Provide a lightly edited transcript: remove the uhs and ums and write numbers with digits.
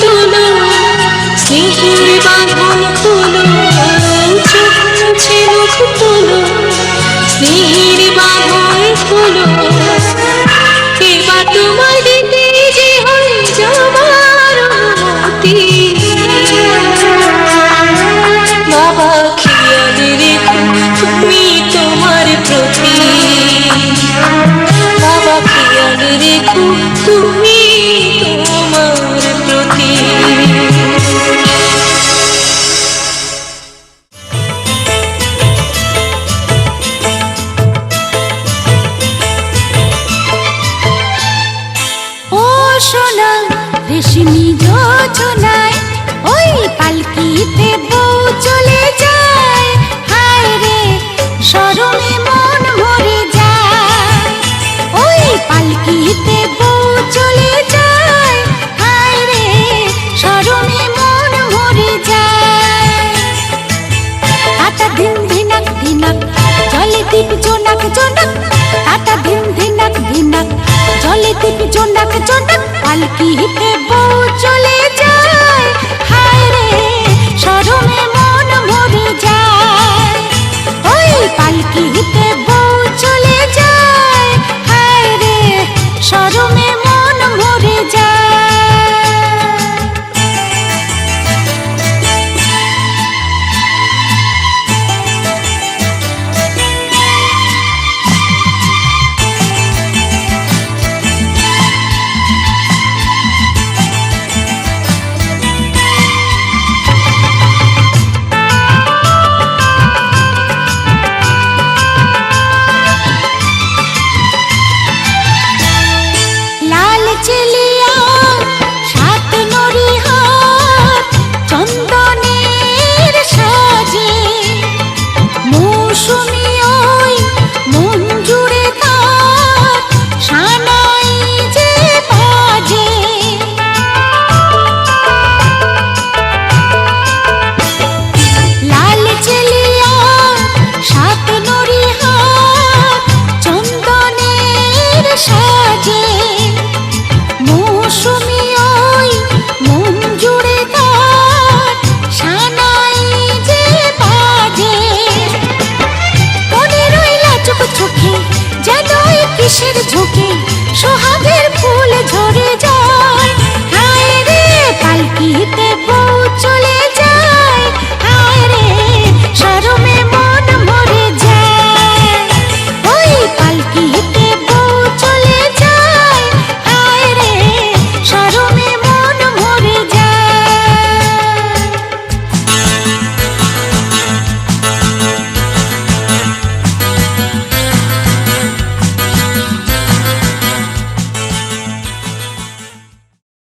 তোলো, স্নেহের বাঁধন খোলো, চোখ মুছে মুখ তোলো, স্নেহের বাঁধন খোলো। এবার তোমার দিতে যে হয়ে যাবার অনুমতি। বাবা খেয়াল রেখো তুমি তোমার প্রতি, বাবা খেয়াল রেখো তুমি তোমার প্রতি। ও সোনা রেশমি যোজনায় ওই পালকিতে